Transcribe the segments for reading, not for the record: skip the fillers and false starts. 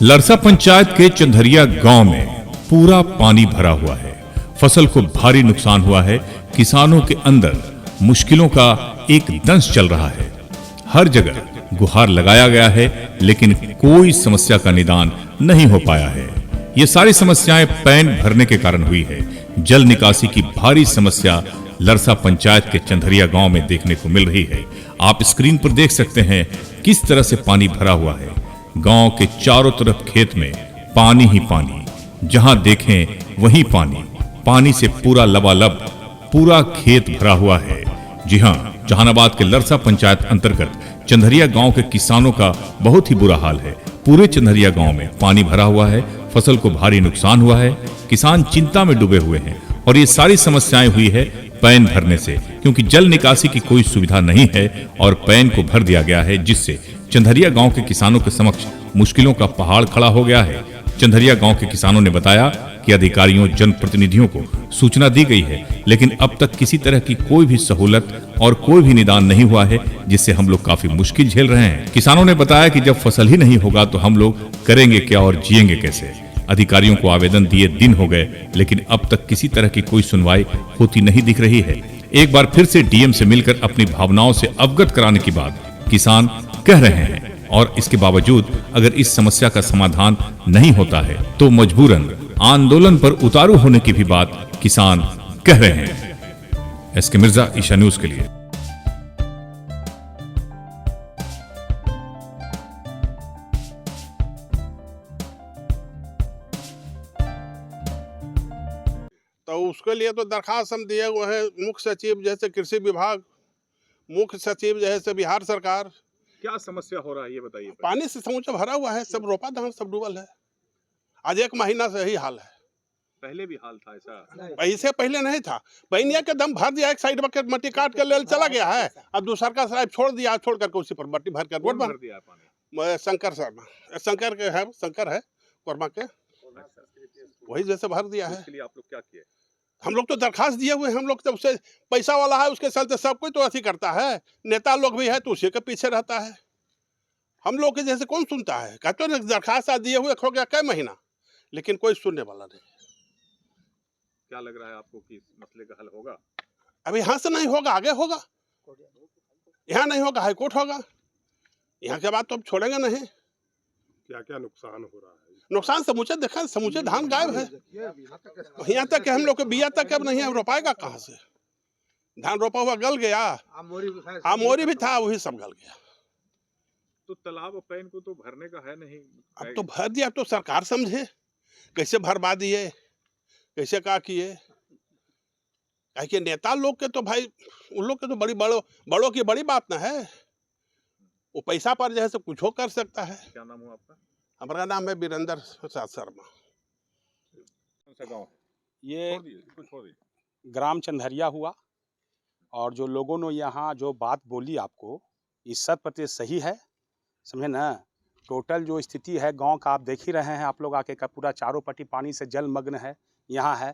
लरसा पंचायत के चंदरिया गांव में पूरा पानी भरा हुआ है। फसल को भारी नुकसान हुआ है। किसानों के अंदर मुश्किलों का एक दंश चल रहा है। हर जगह गुहार लगाया गया है, लेकिन कोई समस्या का निदान नहीं हो पाया है। ये सारी समस्याएं पैन भरने के कारण हुई है। जल निकासी की भारी समस्या लरसा पंचायत के चंदरिया गांव में देखने को मिल रही है। आप स्क्रीन पर देख सकते हैं किस तरह से पानी भरा हुआ है। गांव के चारों तरफ खेत में पानी ही पानी, जहां देखें वहीं पानी। पानी से पूरा लबालब पूरा खेत भरा हुआ है। जी हां, जहानाबाद के लरसा पंचायत अंतर्गत चंदरिया गांव के किसानों का बहुत ही बुरा हाल है। पूरे चंदरिया गांव में पानी भरा हुआ है। फसल को भारी नुकसान हुआ है। किसान चिंता में डूबे हुए हैं और ये सारी समस्याएं हुई है पैन भरने से, क्योंकि जल निकासी की कोई सुविधा नहीं है और पैन को भर दिया गया है, जिससे चंदरिया गांव के किसानों के समक्ष मुश्किलों का पहाड़ खड़ा हो गया है। चंदरिया गांव के किसानों ने बताया कि अधिकारियों, जनप्रतिनिधियों को सूचना दी गई है, लेकिन अब तक किसी तरह की कोई भी सहूलत और कोई भी निदान नहीं हुआ है, जिससे हम लोग काफी मुश्किल झेल रहे हैं। किसानों ने बताया कि जब फसल ही नहीं होगा तो हम लोग करेंगे क्या और जिएंगे कैसे। अधिकारियों को आवेदन दिए दिन हो गए, लेकिन अब तक किसी तरह की कोई सुनवाई होती नहीं दिख रही है। एक बार फिर से डीएम से मिलकर अपनी भावनाओं से अवगत कराने के बाद किसान कह रहे हैं, और इसके बावजूद अगर इस समस्या का समाधान नहीं होता है तो मजबूरन आंदोलन पर उतारू होने की भी बात किसान कह रहे हैं। एसके मिर्जा, ईशा न्यूज के लिए। तो उसके लिए तो दरखास्त हम दिए हुए हैं मुख्य सचिव जैसे कृषि विभाग, मुख्य सचिव जैसे बिहार सरकार। क्या समस्या हो रहा है ये बताइए। पानी से समूचा भरा हुआ है, सब रोपा धान सब डूबल है। आज 1 महीना से यही हाल है। पहले भी हाल था ऐसा? इससे पहले नहीं था। बहनिया के दम भर दिया, एक साइड बकेट मट्टी काट के ले चला गया है। अब दूसरा का साइड छोड़ दिया, छोड़ करके उसी पर मट्टी भर कर रोड भर दिया पानी। शंकर शर्मा, शंकर के है, शंकर है वर्मा के, वही जैसे भर दिया है। इसके लिए आप लोग क्या किए? हम लोग तो दरखास्त दिए हुए हैं। हम लोग तो उससे पैसा वाला है, उसके चलते सब कोई तो ऐसी करता है। नेता लोग भी है तो उसी के पीछे रहता है। हम लोग के जैसे कौन सुनता है? कहते ना दरखास्त दिए हुए हो गया कई महीना, लेकिन कोई सुनने वाला नहीं। क्या लग रहा है आपको कि इस मसले का हल होगा? अब यहाँ से नहीं होगा, आगे होगा। यहाँ नहीं होगा, हाईकोर्ट होगा। यहाँ के बाद तो अब छोड़ेंगे नहीं। क्या क्या नुकसान हो रहा है? नुकसान समूचे देखा, समूचे धान गायब है। यहाँ तक कि हम लोग के बिया तक अब नहीं है, रोपाएगा कहाँ से? धान रोपा हुआ गल गया, मोरी भी था, वही सब गल गया। तो तालाब और पैन को तो भरने का है नहीं। अब तो भर दिया, अब तो सरकार समझे कैसे भरवा दिए, कैसे क्या किए। कि नेता लोग के तो भाई, उन लोग के तो बड़ों की बड़ी बात ना है। वो पैसा पर जो है कुछ हो कर सकता है। क्या नाम हुआ आपका? हमारा नाम है वीरेंद्र प्रसाद शर्मा। कौन सा गाँव? ये ग्राम चंदरिया हुआ, और जो लोगों ने यहाँ जो बात बोली आपको, ये 100% सही है, समझे ना। टोटल जो स्थिति है गांव का आप देख ही रहे हैं। आप लोग आके का पूरा चारों पट्टी पानी से जलमग्न है। यहाँ है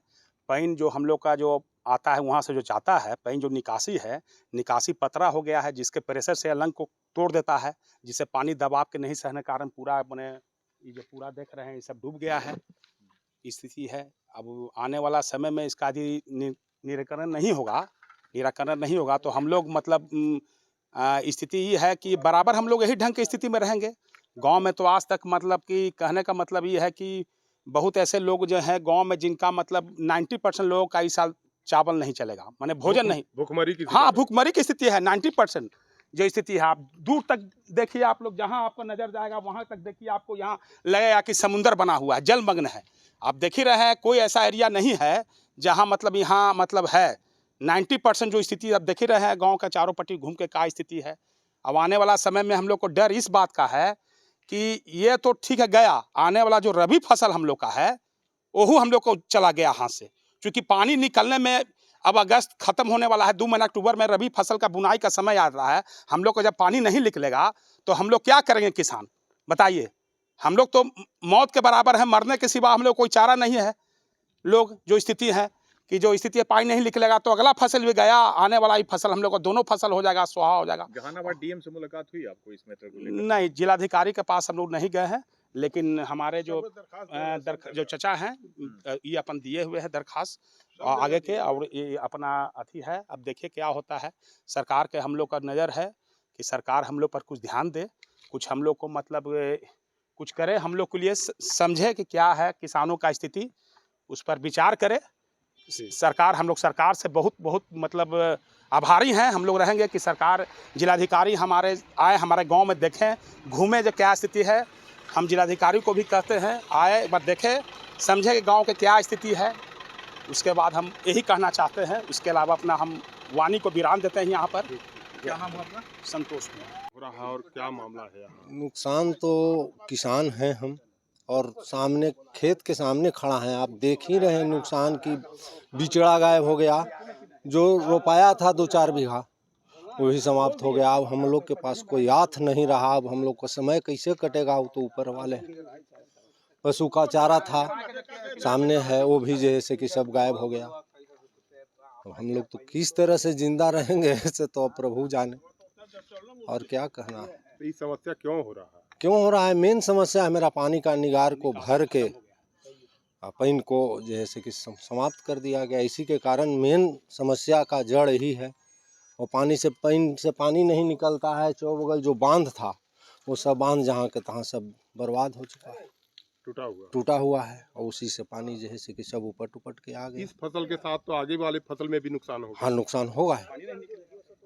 पैन जो हम लोग का जो आता है वहाँ से जो जाता है, पैन जो निकासी है, निकासी पतरा हो गया है, जिसके प्रेशर से अलंग को तोड़ देता है, जिससे पानी दबाव के नहीं सहने के कारण पूरा अपने ये जो पूरा देख रहे हैं ये सब डूब गया है, स्थिति है। अब आने वाला समय में इसका यदि निराकरण नहीं होगा तो हम लोग मतलब स्थिति ये है कि बराबर हम लोग यही ढंग की स्थिति में रहेंगे। गांव में तो आज तक मतलब कि कहने का मतलब ये है कि बहुत ऐसे लोग जो हैं गांव में, जिनका मतलब 90% लोगों का इस साल चावल नहीं चलेगा, माने भोजन नहीं, भूखमरी की। हाँ, भूखमरी की स्थिति है। 90% जो स्थिति है, आप दूर तक देखिए, आप लोग जहाँ आपको नजर जाएगा वहाँ तक देखिए, आपको यहाँ लगेगा कि समुंदर बना हुआ है, जलमग्न है। आप देख ही रहे हैं, कोई ऐसा एरिया नहीं है जहाँ मतलब यहाँ मतलब है। 90% जो स्थिति आप देख ही रहे हैं, गाँव का चारों पट्टी घूम के क्या स्थिति है। अब आने वाला समय में हम लोग को डर इस बात का है कि ये तो ठीक है गया, आने वाला जो रबी फसल हम लोग का है वो हम लोग को चला गया हाथ से, क्योंकि पानी निकलने में अब अगस्त खत्म होने वाला है। 2 महीना अक्टूबर में रबी फसल का बुनाई का समय आ रहा है। हम लोग को जब पानी नहीं निकलेगा तो हम लोग क्या करेंगे किसान, बताइए। हम लोग तो मौत के बराबर है, मरने के सिवा हम लोग कोई चारा नहीं है। लोग जो स्थिति है कि जो स्थिति पानी नहीं निकलेगा तो अगला फसल भी गया, आने वाला ही फसल हम लोग को दोनों फसल हो जाएगा, स्वाहा हो जाएगा। जहानाबाद डीएम से मुलाकात हुई आपको इस मैटर को लेकर? नहीं, जिलाधिकारी के पास हम लोग नहीं गए हैं, लेकिन हमारे जो जो चचा हैं ये अपन दिए हुए हैं दरखास्त और आगे के, और ये अपना अथी है। अब देखिए क्या होता है। सरकार के हम लोग का नज़र है कि सरकार हम लोग पर कुछ ध्यान दे, कुछ हम लोग को मतलब कुछ करे, हम लोग के लिए समझे कि क्या है किसानों का स्थिति, उस पर विचार करे सरकार। हम लोग सरकार से बहुत बहुत मतलब आभारी हैं। हम लोग रहेंगे कि सरकार, जिलाधिकारी हमारे आए, हमारे गांव में देखें, घूमें जो क्या स्थिति है। हम जिलाधिकारी को भी कहते हैं आए एक बार देखें, समझे कि गांव के क्या स्थिति है। उसके बाद हम यही कहना चाहते हैं। इसके अलावा अपना हम वाणी को विराम देते हैं यहाँ पर। क्या नाम है आपका? संतोष कुमार। हो रहा है और क्या मामला है यहाँ? नुकसान तो किसान हैं हम, और सामने खेत के सामने खड़ा है, आप देख ही रहे हैं नुकसान की। बिचड़ा गायब हो गया, जो रोपाया था 2-4 बीघा वही समाप्त हो गया। अब हम लोग के पास कोई आथ नहीं रहा। अब हम लोग का समय कैसे कटेगा, वो तो ऊपर वाले हैं। पशु का चारा था सामने है, वो भी जैसे कि सब गायब हो गया। अब हम लोग तो किस तरह से जिंदा रहेंगे ऐसे तो अब प्रभु जाने, और क्या कहना है। तो ये समस्या क्यों हो रहा है? क्यों हो रहा है? मेन समस्या है मेरा पानी का निगार को भर के पानी को जैसे कि समाप्त कर दिया गया। इसी के कारण मेन समस्या का जड़ यही है। और पानी से पानी नहीं निकलता है। चौबगल जो बांध था वो सब बांध जहाँ के तहाँ सब बर्बाद हो चुका है, टूटा हुआ है, और उसी से पानी जैसे कि सब उपट के आ गया। इस फसल के साथ तो आगे वाली फसल में भी नुकसान होगा। हाँ, नुकसान होगा।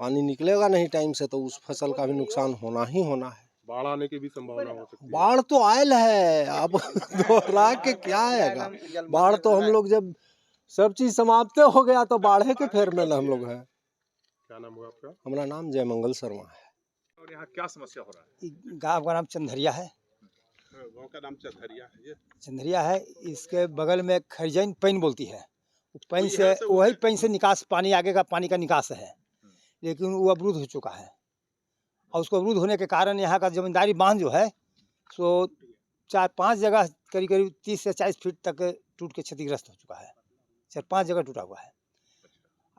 पानी निकलेगा नहीं टाइम से तो उस फसल का भी नुकसान होना ही होना है। बाढ़ आने की भी संभावना हो सकती है। बाढ़ तो आयल है, अब दोहरा के क्या आएगा। बाढ़ तो हम लोग जब सब चीज समाप्त हो गया तो बाढ़े के फेर में हम लोग हैं। क्या नाम हुआ आपका? हमारा नाम जयमंगल शर्मा है। और यहाँ क्या समस्या हो रहा है? गाँव का नाम चंदरिया है। गाँव का नाम चंदरिया है। ये चंदरिया है, इसके बगल में खरजैन पैन बोलती है। पैन से वही पैन से निकास पानी, आगे का पानी का निकास है, लेकिन वो अवरुद्ध हो चुका है। और उसको अवरुद्ध होने के कारण यहाँ का जमींदारी बांध जो है सो 4-5 जगह करीब 30 से 40 फीट तक टूट के क्षतिग्रस्त हो चुका है। 4-5 जगह टूटा हुआ है।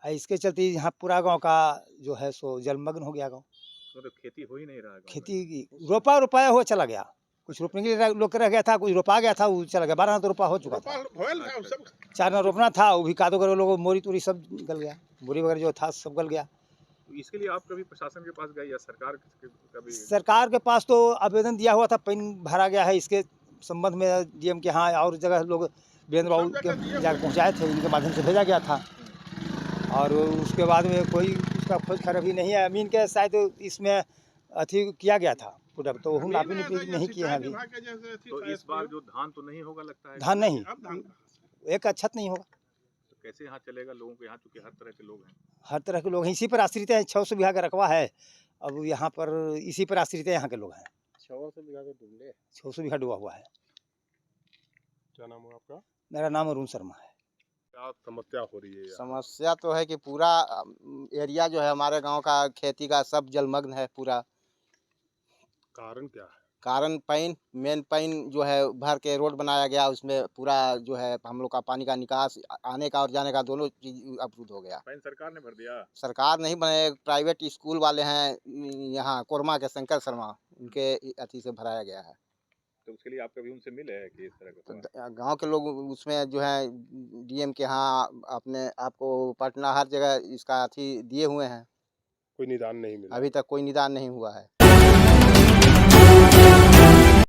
इसके चलते यहाँ पूरा गांव का जो है सो जलमग्न हो गया गांव। तो खेती हो ही नहीं रहा है। खेती रोपाया हुआ चला गया, कुछ रोपने के लिए लोग रह गया था, कुछ रोपा गया था वो चला गया। 12 तो रोपा हो चुका था, 4 रोपना था, वो भी कादो कर लोगों मोरी तोरी सब गल गया, बोरी वगैरह जो था सब गल गया। तो इसके लिए आप कभी प्रशासन के पास गए या सरकार कभी? सरकार के पास तो आवेदन दिया हुआ था, पैन भरा गया है इसके संबंध में डीएम के यहाँ, और जगह लोग वीरेंद्र बाबू के जाकर पहुँचाए थे, उनके माध्यम से भेजा गया था। और उसके बाद में कोई उसका खोज खराबी नहीं है। अमीन के शायद इसमें अथी किया गया था पूरा, तो हम अभी नहीं किए हैं अभी। तो इस बार जो धान तो नहीं होगा लगता है? धान नहीं, एक अच्छत नहीं होगा। तो कैसे यहाँ चलेगा लोगों को? यहाँ चूंकि हर तरह के लोग हैं। हर तरह के लोग हैं, इसी पर आश्रित हैं। 600 बीघा का रकबा है, अब यहाँ पर इसी पर आश्रित है यहाँ के लोग हैं। 600 बीघा डूबा हुआ है। क्या नाम है आपका? मेरा नाम अरुण शर्मा है। क्या समस्या हो रही है यहाँ? समस्या तो है कि पूरा एरिया जो है हमारे गांव का खेती का सब जलमग्न है पूरा। कारण क्या है? कारण मेन पैन जो है भर के रोड बनाया गया, उसमें पूरा जो है हम लोग का पानी का निकास, आने का और जाने का दोनों चीज अवरुद्ध हो गया। पैन सरकार ने भर दिया? सरकार नहीं बने, प्राइवेट स्कूल वाले हैं यहाँ कोरमा के शंकर शर्मा, उनके अथी से भराया गया है। तो उसके लिए आप कभी उनसे मिले हैं कि इस तरह का? तो गांव के लोग उसमें जो है डीएम के यहाँ अपने आपको पटना हर जगह इसका अथी दिए हुए हैं, कोई निदान नहीं मिला? अभी तक कोई निदान नहीं हुआ है।